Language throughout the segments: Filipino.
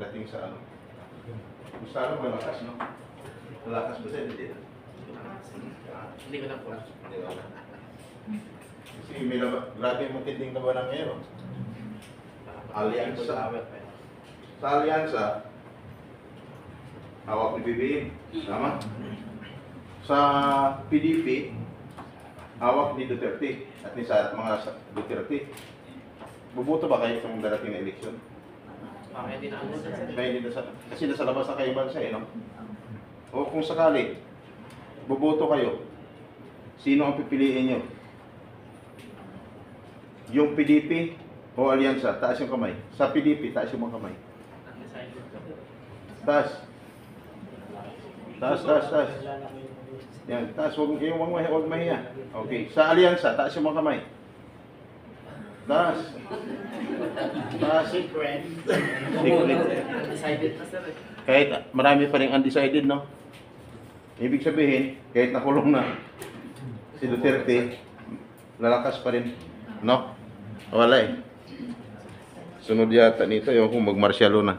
pagdating sa ano. Gusto ano, malakas, no? Malakas ba sa'yo, hindi? Hindi ko na po. Hindi ko na. Kasi may grabe yung matinding labanan ngayon, no? Alyansa. Sa alyansa, hawak ni BBM. Tama? Sa PDP, hawak ni Duterte at ni sa mga Duterte. Buboto ba kayo sa mga darating na eleksyon? Hindi na ako sa May hindi kasi nasa labas na kayo bansa eh, no? O kung sakali, boboto kayo, sino ang pipiliin nyo? Yung PDP o Alyansa? Taas yung kamay. Sa PDP, taas yung mga kamay. Taas. Taas, taas, taas. Yan, taas. Huwag mahiya. Okay. Sa Alyansa, taas yung mga kamay. Taas. Taas. secret. Undecided na sir eh. Kahit marami pa rin undecided, no? Ibig sabihin, kahit nakulong na si Duterte, lalakas pa rin, no? Wala eh. Sunod yata nito, yung kung magmarsyalo na.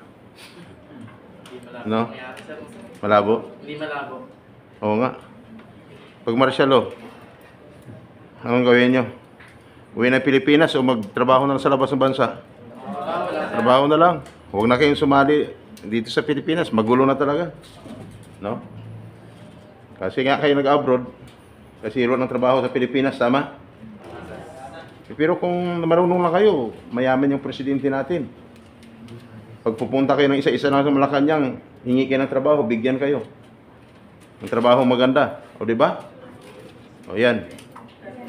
Hindi malabo. No? Nangyari, sir. Malabo? Hindi malabo. Oo nga. Pag marsyalo, anong gawin nyo? Uwi na Pilipinas o magtrabaho na lang sa labas ng bansa? Wala. Trabaho na lang. Huwag na kayong sumali dito sa Pilipinas. Magulo na talaga. No? Kasi nga kayo nag-abroad, kasi hiro ng trabaho sa Pilipinas, tama? Pero kung marunong lang kayo, mayaman yung presidente natin. Pag pupunta kayo ng isa-isa na sa Malacanang, hingi kayo ng trabaho, bigyan kayo. Ng trabaho maganda. O di ba? O yan.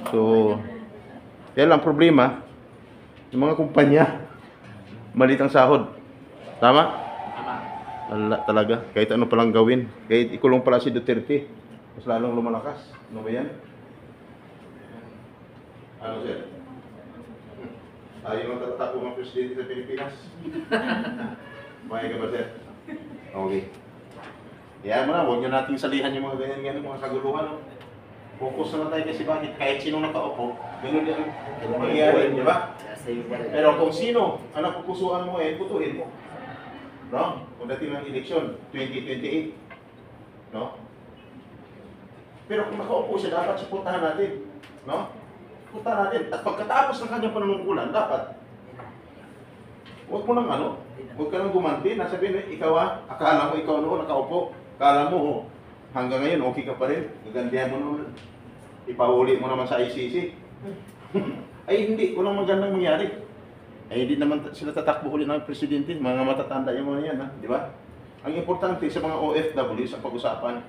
So, yan lang problema. Yung mga kumpanya, malit ang sahod. Tama? Tama. Wala talaga. Kahit ano palang gawin. Kahit ikulong pala si Duterte, mas lalong lumalakas. Ano ba yan? Ano sir? Ayaw lang tatakbo ng presidente sa Pilipinas. Maya ka ba sir? Okay. Kaya mo na, huwag nyo nating salihan yung mga ganyan-ganyan, mga kaguluhan. No? Focus na lang tayo kasi bakit kahit sino nakaupo, ganun din ang mangyayari, di ba? Pero kung sino ang napupusuan mo eh, putuhin mo. No? Kung dating ng eleksyon, 2028. No? Pero kung nakaupo siya, dapat suportahan natin. No? Suportahan natin. At pagkatapos ng kanyang panunungkulan, dapat huwag mo nang ano, huwag ka nang gumanti. Nasabihin, ikaw akala mo ikaw noon nakaupo. Akala mo, hanggang ngayon okay ka pa rin. Gagandihan mo naman. Ipahuli mo naman sa ICC. Ay hindi, walang magandang mangyari. Ay hindi naman sila tatakbo ulit ng presidente. Mga matatanda yung mga yan, ha? Di ba? Ang importante sa mga OFW sa pag-usapan,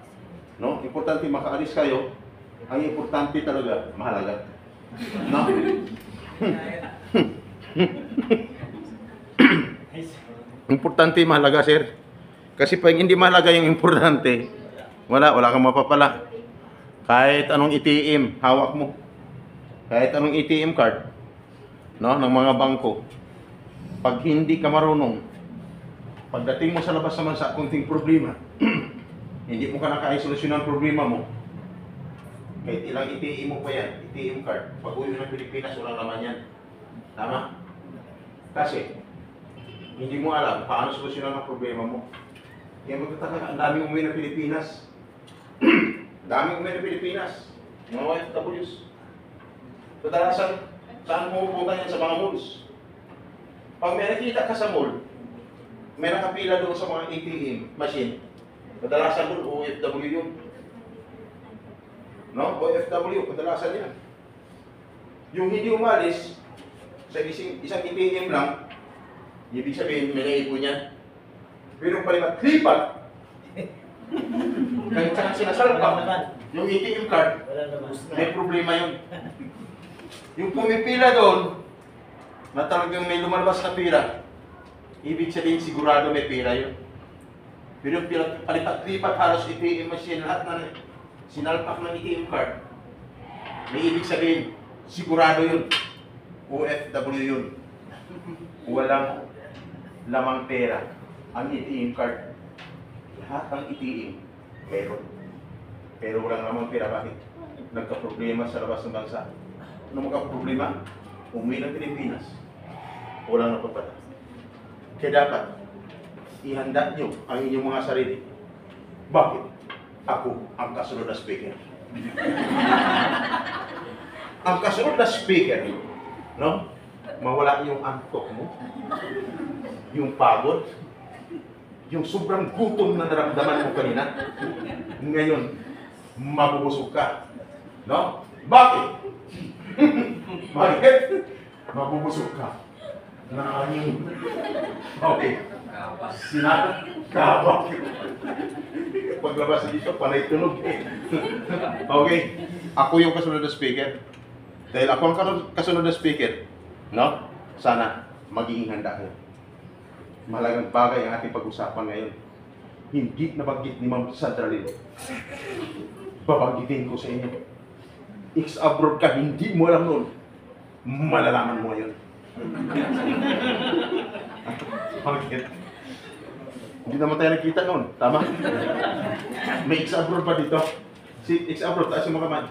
no? Importante makaalis kayo. Ang importante talaga, mahalaga. No? Importante mahalaga, sir. Kasi pag hindi mahalaga yung importante, wala kang mapapala. Kahit anong ATM, hawak mo. Kahit anong ATM card, no, ng mga bangko. Pag hindi ka marunong, pagdating mo sa labas naman sa kunting problema, hindi mo ka nakaisolusyon ng problema mo. Kahit ilang ATM mo pa yan, ATM card, pag uwi mo ng Pilipinas, walang laman yan. Tama? Kasi, hindi mo alam paano solusyonan ang problema mo. Kaya magtataka, ang daming umuwi ng Pilipinas. Daming umuwi ng Pilipinas. Mga OFWs. Kadalasan, saan pupunta yan sa mga malls? Pag may nakita ka sa mall, may nakapila doon sa mga ATM machine. Kadalasan doon, OFW yun. No? OFW, kadalasan yan. Yung hindi umalis, sa isang ATM lang, ibig sabihin, may naipon yan. Pero palipat-lipat, kahit saan sinasalpak, yung ATM card, may problema yun. Yung pumipila doon, na talagang may lumalabas na pira, ibig sabihin sigurado may pira yun. Pero yung palipat-lipat halos ATM machine, lahat na sinalpak ng ATM card, may ibig sabihin, sigurado yun. OFW yun. Walang lamang pera ang ATM card. Lahat ng ATM meron. Pero walang lamang pera. Bakit? Nagka-problema sa labas ng bansa. Ano magka-problema? Umuwi ng Pilipinas. Walang napapala. Kaya dapat ihanda nyo ang inyong mga sarili. Bakit? Ako ang kasunod na speaker. Ang kasunod na speaker, no? Mawala yung antok mo, yung pagod, yung sobrang gutom na naramdaman mo kanina. Ngayon, mabubusog ka. No? Bakit? Bakit? Mabubusog ka. Nakanyong. Okay. Sinakabak. Paglabas dito, panay tunog eh. Okay. Ako yung kasunod na speaker. Dahil ako ang kasunod na speaker, no? Sana magiging handa kayo. Malagang bagay ang ating pag-usapan ngayon. Hindi nabanggit ni Ma'am Sandra Lin. Babanggitin ko sa inyo. Ex-abroad ka, hindi mo alam noon. Malalaman mo ngayon. Bakit? Hindi naman tayo nakita noon. Tama? May ex-abroad pa dito. Si ex-abroad, taas yung mga kamay.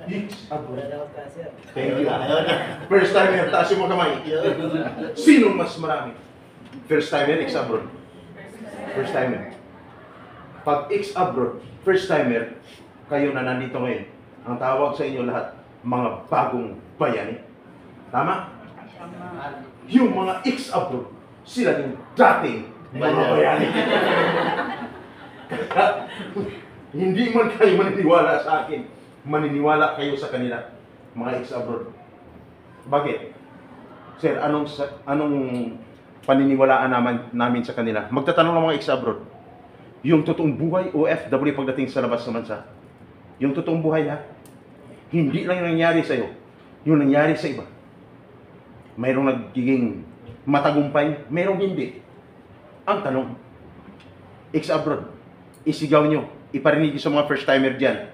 Ex-abroad. Thank you. First timer, taas yung mga kamay. Sino mas marami? First timer, ex-abroad. First timer. Pag ex-abroad, first timer, kayo na nandito ngayon, ang tawag sa inyo lahat, mga bagong bayani. Tama? Yung mga ex-abroad, sila yung dating mga bayani. Hindi man kayo maniniwala sa akin, maniniwala kayo sa kanila, mga ex-abroad. Bakit? Sir, anong paniniwalaan namin sa kanila? Magtatanong ng mga ex-abroad. Yung totoong buhay, OFW pagdating sa labas ng bansa. Yung totoong buhay ha, hindi lang yung nangyari sa'yo, yung nangyari sa iba. Mayroong nagiging matagumpay, mayroong hindi. Ang tanong, ex-abroad, isigaw nyo, iparinig nyo sa mga first-timer dyan.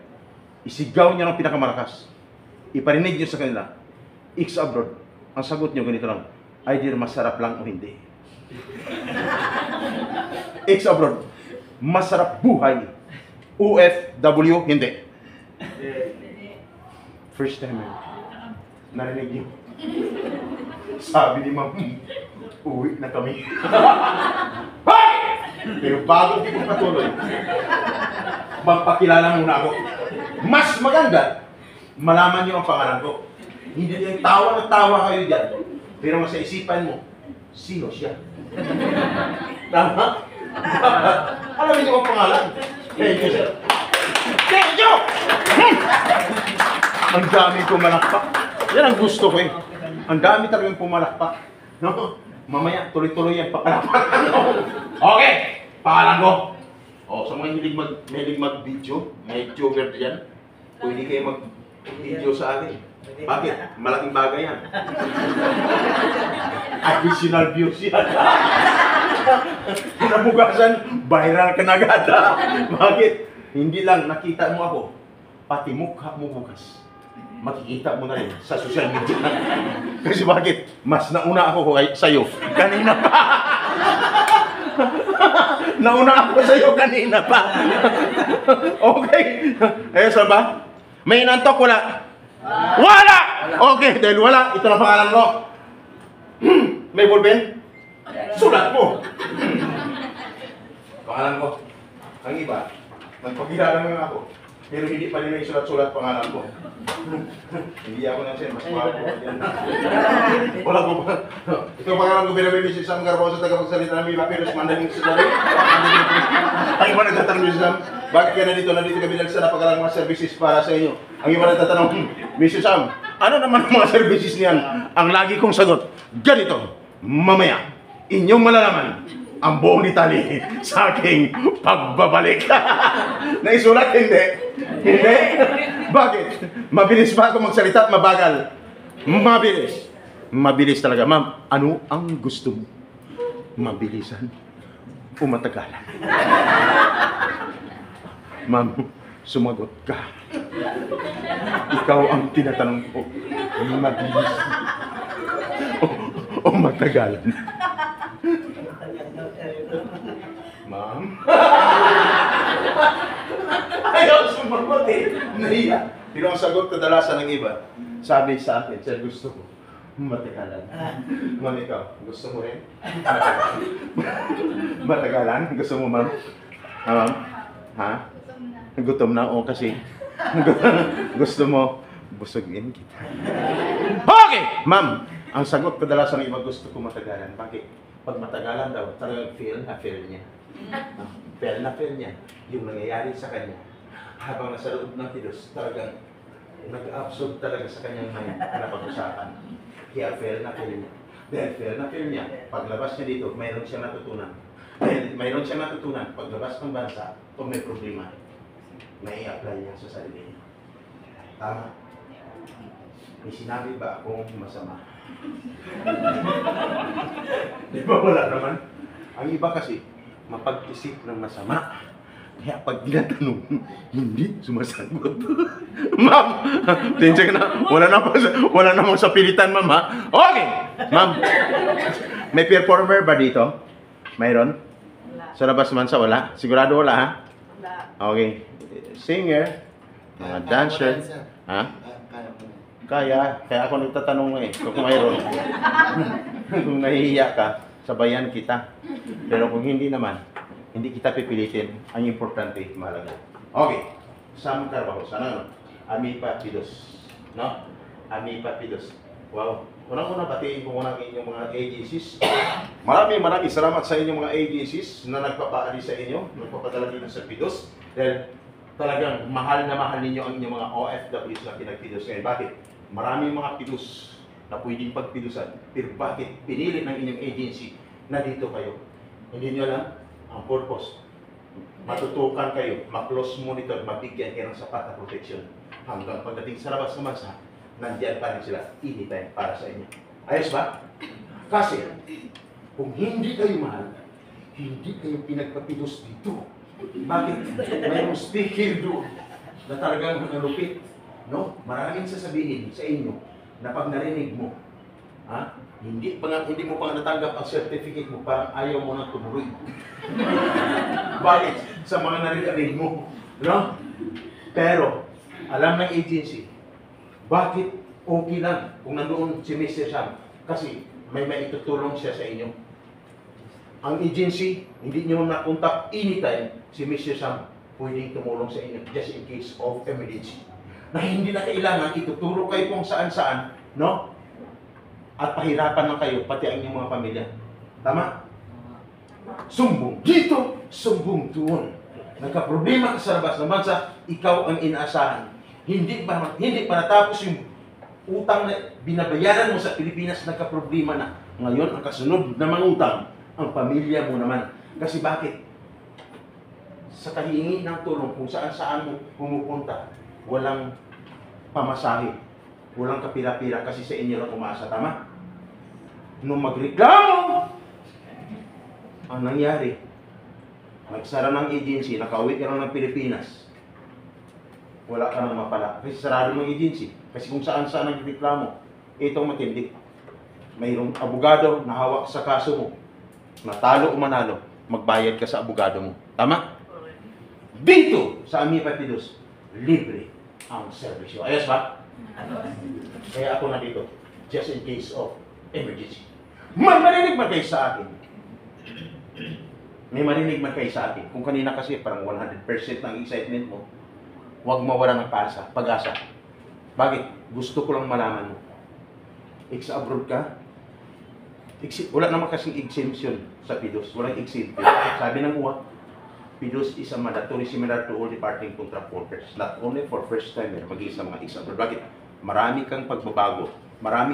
Isigaw nyo ng pinakamalakas. Iparinig nyo sa kanila, ex-abroad, ang sagot nyo ganito lang, either masarap lang o hindi. Ex-abroad, masarap buhay. OFW, hindi. First timer, narinig nyo. Sabi ni Ma'am, uwi na kami. Hoy! Pero bago di ko patuloy, magpakilala muna ako. Mas maganda, malaman nyo ang pangalan ko. Hindi yung tawa na tawa kayo dyan. Pero sa isipan mo, sino siya? Tama? Alamin nyo ang pangalan. Thank you, sir. Thank you! Ang dami pumalakpak. Yan ang gusto ko eh. Ang dami talagang pumalakpak. No? Mamaya, tuloy-tuloy yan pakalakpak. Okay! Pangalan ko. O, sa mga hilig mag-video, may YouTuber dyan, pwede kayo mag-video sa akin. Bakit? Malaking bagay yan. Additional views yan. Kinabukasan, viral ka na agad. Bakit? Hindi lang nakita mo ako, pati mukha mo bukas. Makikita mo na rin sa social media. Kasi bakit? Mas nauna ako sa'yo kanina pa. Nauna ako sa'yo kanina pa. Okay. Eh, saan ba? May inantok? Wala? Wala! Okay, dahil wala, ito na pangalan ko. May ballpen? Sulat mo. Pangalan ko. Ang iba, nagpagkilala mo ako. Pero hindi pa nila yung sulat-sulat pangalan ko. Hindi ako na siya, mas mapo. Wala ko pa. Ito ang pangalan ko, Binabili si Sam Garbosa, tagapagsalita ng Miba, pero mandaling sa dali. Ang iba nagtatanong si Sam, bakit ka nandito? Nandito kami nagsara pagkalang mga services para sa inyo. Ang iba nagtatanong, Mr. Sam, ano naman ang mga services niyan? Ang lagi kong sagot, ganito, mamaya, inyong malalaman ang buong detalye sa aking pagbabalik. Naisulat? Hindi. Hindi? Bakit? Mabilis ba ako magsalita at mabagal? Mabilis. Mabilis talaga. Ma'am, ano ang gusto mo? Mabilisan o matagalan? Ma'am, sumagot ka. Ikaw ang tinatanong ko. Mabilis o matagalan? Ma'am? Ayaw sumagot eh. Nahiya. Pero ang sagot kadalasan ng iba, sabi sa akin, sir, gusto ko Matagalan. Ma'am, ikaw, gusto mo rin? Matagalan? Gusto mo, ma'am? Ha, ma'am? Ha? Gutom na. O, kasi gusto mo busugin kita. Okay! Ma'am, ang sagot kadalasan ng iba gusto ko matagalan. Bakit? Pag matagalan daw, talagang feel niya. Feel niya yung nangyayari sa kanya. Habang nasa loob ng Diyos, talagang nag-absorb talaga sa kanyang mind na pag-usapan. Kaya feel niya. Dahil feel niya, paglabas niya dito, mayroon siyang natutunan. Dahil mayroon siyang natutunan, paglabas ng bansa, kung may problema, may i-apply niya sa sarili niya. Tama. May sinabi ba akong masama? Di ba wala naman? Ang iba kasi, mapag-isip ng masama. Kaya pag tinatanong, hindi sumasagot. Ma'am, tinsya ka na. Wala namang sa pilitan, ma'am, ha? Okay! Ma'am, may performer ba dito? Mayroon? Sa labas man sa wala? Sigurado wala, ha? Wala. Okay. Singer, mga dancer. Ha? Kaya ako nagtatanong eh, kung mayroon. Kung nahihiya ka, sabayan kita. Pero kung hindi naman, hindi kita pipilitin. Ang importante, mahalaga. Okay. Sam Carvalho, sana Amipa Pidos. No? Amipa Pidos. Wow. Unang-una, batiin ko muna ang inyong mga agencies. Maraming salamat sa inyong mga agencies na nagpapaali sa inyo, nagpapadala dito sa Pidos. Dahil talagang mahal na mahal ninyo ang inyong mga OFWs na pinagpidos ngayon. Bakit? Maraming mga pidos na pwedeng pagpidusan. Pero bakit pinili ng inyong agency na dito kayo? Hindi nyo alam ang purpose. Matutukan kayo, ma-close monitor, mabigyan kayo ng sapat na protection. Hanggang pagdating sa labas ng bansa, nandiyan pa rin sila, anytime para sa inyo. Ayos ba? Kasi, kung hindi kayo mahal, hindi kayo pinagpapidos dito. Bakit? Mayroong speaker doon na talagang nalupit. No? Maraming sasabihin sa inyo na pag narinig mo, ha? Hindi mo pa nga natanggap ang certificate mo, parang ayaw mo nang tumuloy. Bakit? Sa mga narinig mo. No? Pero, alam ng agency, bakit okay lang kung nandoon si Mr. Sam? Kasi may maitutulong siya sa inyo. Ang agency, hindi nyo nakontak anytime si Mr. Sam pwedeng tumulong sa inyo just in case of emergency. Na hindi na kailangan ituturo kayo kung saan-saan, no? At pahirapan na kayo, pati ang inyong mga pamilya. Tama? Sumbong dito, sumbong doon. Nagka-problema ka sa labas ng bansa, ikaw ang inaasahan. Hindi pa natapos yung utang na binabayaran mo sa Pilipinas, nagka-problema na. Ngayon, ang kasunod na mangutang, ang pamilya mo naman. Kasi bakit? Sa kahihingi ng tulong, kung saan-saan mo pumupunta, walang pamasahe, walang kapira-pira kasi sa inyo lang umasa, tama? Nung magreklamo, ang nangyari, nagsara ng agency, nakauwi ka lang ng Pilipinas, wala ka nang mapala. Kasi sarado ng agency. Kasi kung saan-saan nagreklamo, itong matindi. Mayroong abogado na hawak sa kaso mo, natalo o manalo, magbayad ka sa abogado mo. Tama? Dito sa Amipa Pidos, libre ang serbisyo. Ayos ba? Kaya ako na dito, just in case of emergency. May marinig man kayo sa akin. May marinig man kayo sa akin. Kung kanina kasi parang 100% ng excitement mo, huwag mawala ng pag-asa. Bakit? Gusto ko lang malaman mo. Ex-abroad ka? Wala naman kasing exemption sa Pidos. Walang exemption. Sabi ng uwa, Pidos is a mandatory similar to all departing contract workers. Not only for first timer, maging sa mga ex-abroad. Bakit? Maraming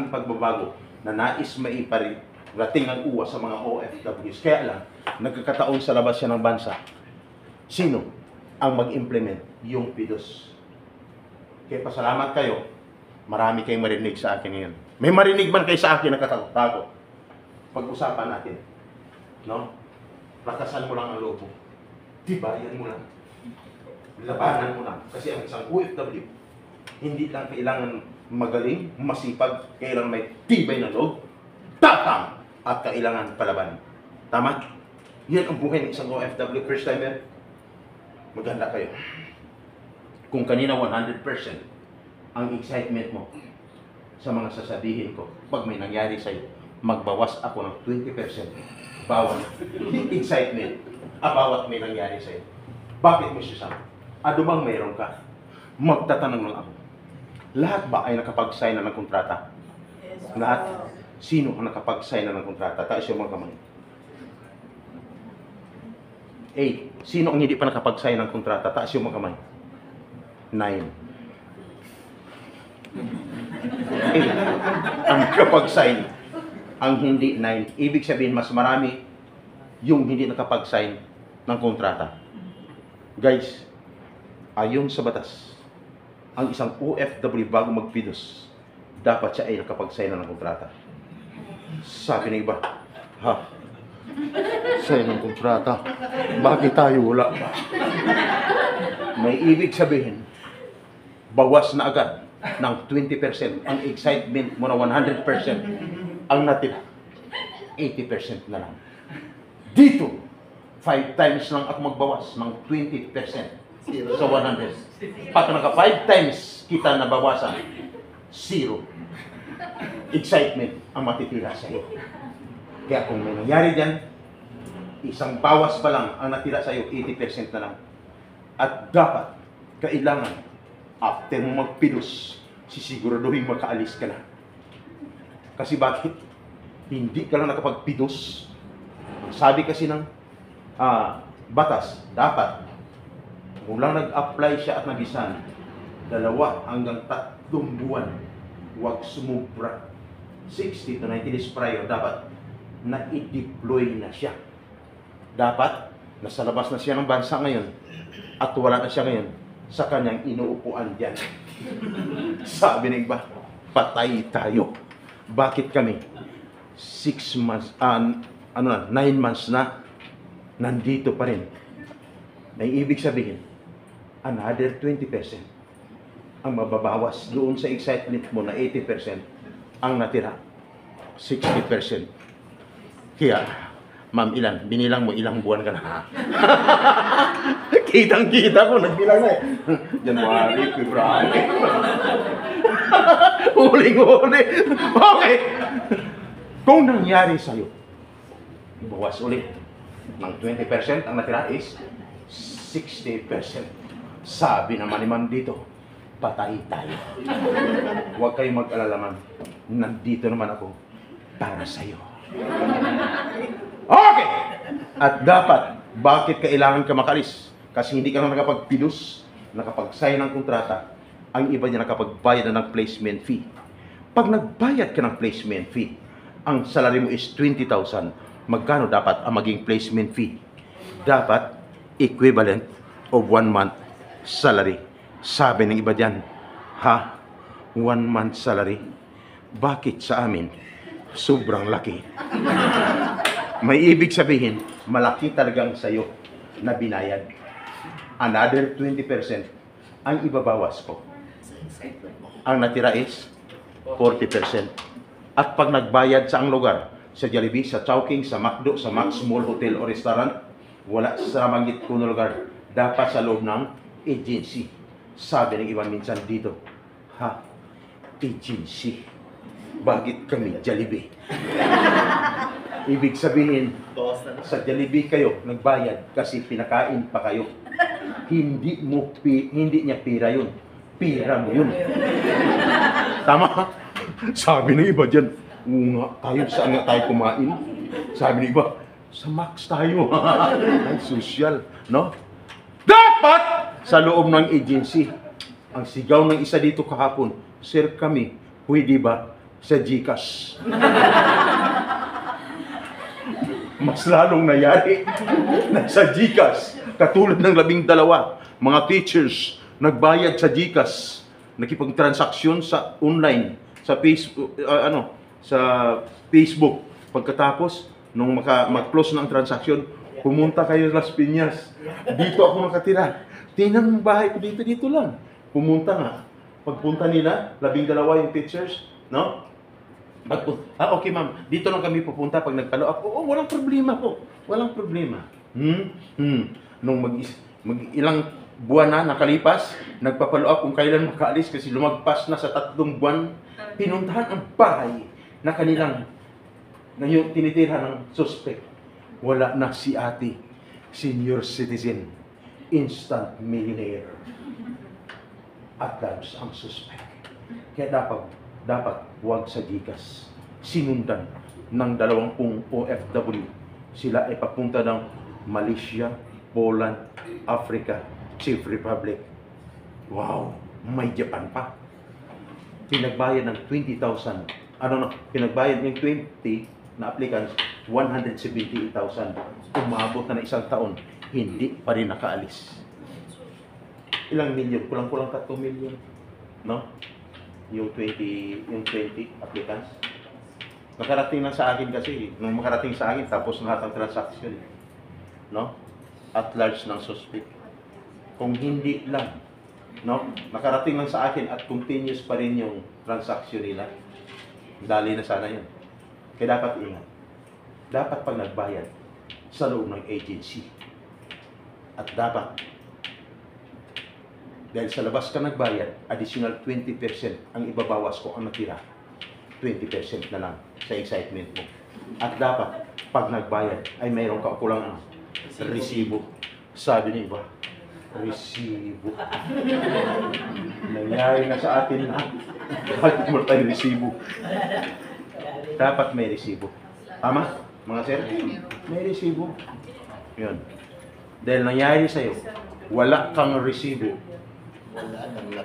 pagbabago na nais maiparating ang uwa sa mga OFWs. Kaya lang, nagkakataon sa labas siya ng bansa. Sino ang mag-implement? Yung Pidos. Kaya pasalamat kayo, marami kayong marinig sa akin ngayon. May marinig man kayo sa akin na katakot-takot. Pag-usapan natin. No? Lakasan mo lang ang loob mo. Tibayan mo lang. Labanan mo lang. Kasi ang isang OFW, hindi lang kailangan magaling, masipag, kailangan may tibay na loob, tapang, at kailangan palaban. Tama? Yan ang buhay ng isang OFW. First timer, maganda kayo. Kung kanina 100% ang excitement mo sa mga sasabihin ko. Pag may nangyari sa'yo, magbawas ako ng 20% bawat excitement bawat may nangyari sa'yo. Bakit mo siya sama? Ano bang meron ka? Magtatanong lang ako. Lahat ba ay nakapag-sign na ng kontrata? Lahat? Sino ang nakapag-sign na ng kontrata? Taas yung mga kamay. 8. Sino ang hindi pa nakapag-sign ng kontrata? Taas yung mga kamay. 9. 8. Ang nakapag-sign. Ang hindi 9. Ibig sabihin, mas marami yung hindi nakapag-sign ng kontrata. Guys, ayon sa batas, ang isang OFW bago magpidos, dapat siya ay nakapag-sign na ng kontrata. Sabi ng iba, ha? Sign ng kontrata? Bakit tayo wala pa? May ibig sabihin, bawas na agad ng 20%. Ang excitement mo na 100%, ang natira, 80% na lang. Dito, 5 times lang ako magbawas ng 20% sa 100. Pag naka 5 times kita nabawasan, 0. Excitement ang matitira sa iyo. Kaya kung may nangyari dyan, isang bawas pa lang ang natira sa iyo, 80% na lang. At dapat, kailangan, after mo magpidos, sisiguraduhin makaalis ka na. Kasi bakit? Hindi ka lang nakapagpidos. Sabi kasi ng batas, dapat kung lang nag-apply siya at nabisan, 2 hanggang 3 buwan, huwag sumubra. 60 to 90 days prior, dapat na i-deploy na siya. Dapat nasa labas na siya ng bansa ngayon at wala na siya ngayon sa kanyang inuupuan dyan. Sabi ng iba, patay tayo. Bakit kami 6 months, 9 months na nandito pa rin? May ibig sabihin, another 20% ang mababawas doon sa excitement mo na 80%, ang natira 60%. Kaya, ma'am, binilang mo ilang buwan ka na. Kitang-kita ko, nagbilang na eh. January, February. Huling-huli. Okay. Kung nangyari sa'yo, bawas ulit ng 20%, ang natira is 60%. Sabi naman ni ma'am dito, patay tayo. Huwag kayong mag-alala, ma'am. Nandito naman ako para sa'yo. Okay! At dapat, bakit kailangan ka makalis? Kasi hindi ka na nakapagpidos, nakapag-sign ng kontrata, ang iba niya nakapagbayad na ng placement fee. Pag nagbayad ka ng placement fee, ang salary mo is 20,000. Magkano dapat ang maging placement fee? Dapat equivalent of 1 month salary. Sabi ng iba dyan, ha? 1 month salary? Bakit sa amin? Sobrang laki. May ibig sabihin, malaki talagang sayo na binayad. Another 20% ang ibabawas ko. Ang natira is 40%. At pag nagbayad sa ang lugar, sa Jollibee, sa Chowking, sa McDo, sa Max Mall, Hotel o Restaurant, wala sa manggit ko na lugar, dapat sa loob ng agency. Sabi ng iba minsan dito, ha? Agency? Bakit kami Jollibee? Ibig sabihin, sa Jollibee kayo nagbayad kasi pinakain pa kayo. Hindi niya pira yun. Pira mo yun. Tama? Sabi ng iba dyan, nga tayo, saan nga tayo kumain? Sabi ng iba, sa Max tayo. Ay, social, no? Dapat sa loob ng agency. Ang sigaw ng isa dito kahapon, sir, kami, pwede ba sa GCash? Mas lalong nayari na sa GCash. Katulad ng 12 mga teachers nagbayad sa GCash, nakipagtransaksyon sa online, sa Facebook, sa Facebook. Pagkatapos nung mag-close ng transaksyon, pumunta kayo sa Las Piñas. Dito ako nakatira. Tingnan ang bahay ko dito lang. Pumunta nga. Pagpunta nila, 12 yung teachers, no? Okay ma'am, dito lang kami pupunta pag nagpalo up. Oo, walang problema po. Walang problema. Nung ilang buwan na nakalipas, nagpa-follow up kung kailan makaalis kasi lumagpas na sa 3 buwan. Pinuntahan ang bahay na kanilang ngayon tinitira ng suspect. Wala na si ate, senior citizen, instant millionaire. At large ang suspect. Kaya dapat huwag sa Gcash. Sinundan ng 20 OFW. Sila ay papunta ng Malaysia, Poland, Africa, Czech Republic. Wow, may Japan pa. Pinagbayad ng 20,000. Pinagbayad ng 20 na applicants, 178,000. Umabot na ng 1 taon, hindi pa rin nakaalis. Ilang milyon? Kulang-kulang 3 milyon. No? Yung 20 applicants. Nakarating lang sa akin kasi, nung makarating sa akin, tapos lahat ng transaction. No? At large ng suspect. Kung hindi lang, no? Nakarating lang sa akin at continuous pa rin yung transaction nila, dali na sana yun. Kaya dapat ingat. Dapat pag nagbayad sa loob ng agency. At dapat, dahil sa labas ka nagbayad, additional 20% ang ibabawas ko ang natira. 20% na lang sa excitement mo. At dapat, pag nagbayad, ay mayroon ka kulang resibo. Sabi niya iba, resibo. Nangyari na sa atin na. Bakit mo tayo resibo? Dapat may resibo. Tama, mga sir? May resibo. Yun. Dahil nangyari sa'yo, wala kang resibo,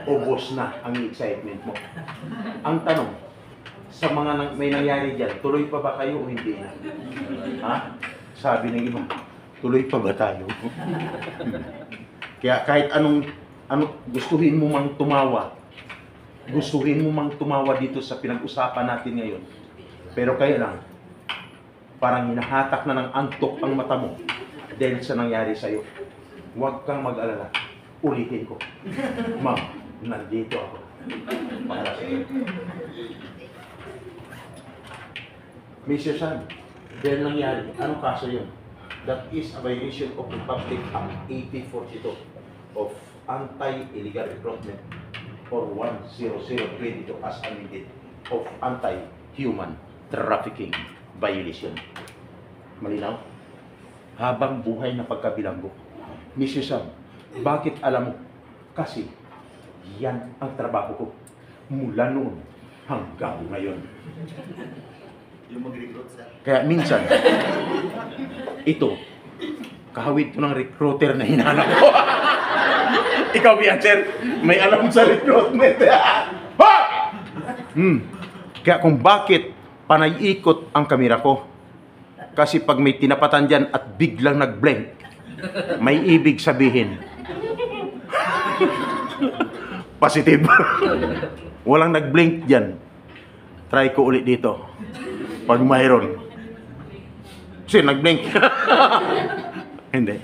ubos na ang excitement mo. Ang tanong, sa mga may nangyari dyan, tuloy pa ba kayo o hindi na? Ha? Sabi ng iba, tuloy pa ba tayo? Kaya kahit anong gustuhin mo mang tumawa, dito sa pinag-usapan natin ngayon, pero kaya lang, parang hinahatak na ng antok ang mata mo dahil sa nangyari sa'yo. Huwag kang mag-alala. Ulitin ko. Ma'am, nandito ako. Para sa'yo. Mr. San, dahil nangyari, anong kaso yun? That is a violation of Republic Act 8042 of Anti-Illegal Recruitment or 10022 as amended of Anti-Human Trafficking Violation. Malinaw? Habang buhay na pagkabilanggo. Mr. Sam, bakit alam mo? Kasi yan ang trabaho ko mula noon hanggang ngayon. Yung mag-recruit, sir. Kaya minsan, ito, kahawid ko ng recruiter na hinanap ko. Ikaw yan, sir. May alam sa recruitment. Ha! Kaya kung bakit panay-ikot ang kamera ko. Kasi pag may tinapatan dyan at biglang nag-blank, may ibig sabihin. Positive. Walang nag-blink dyan. Try ko ulit dito. Pag mayroon. Kasi nag-blink. Hindi.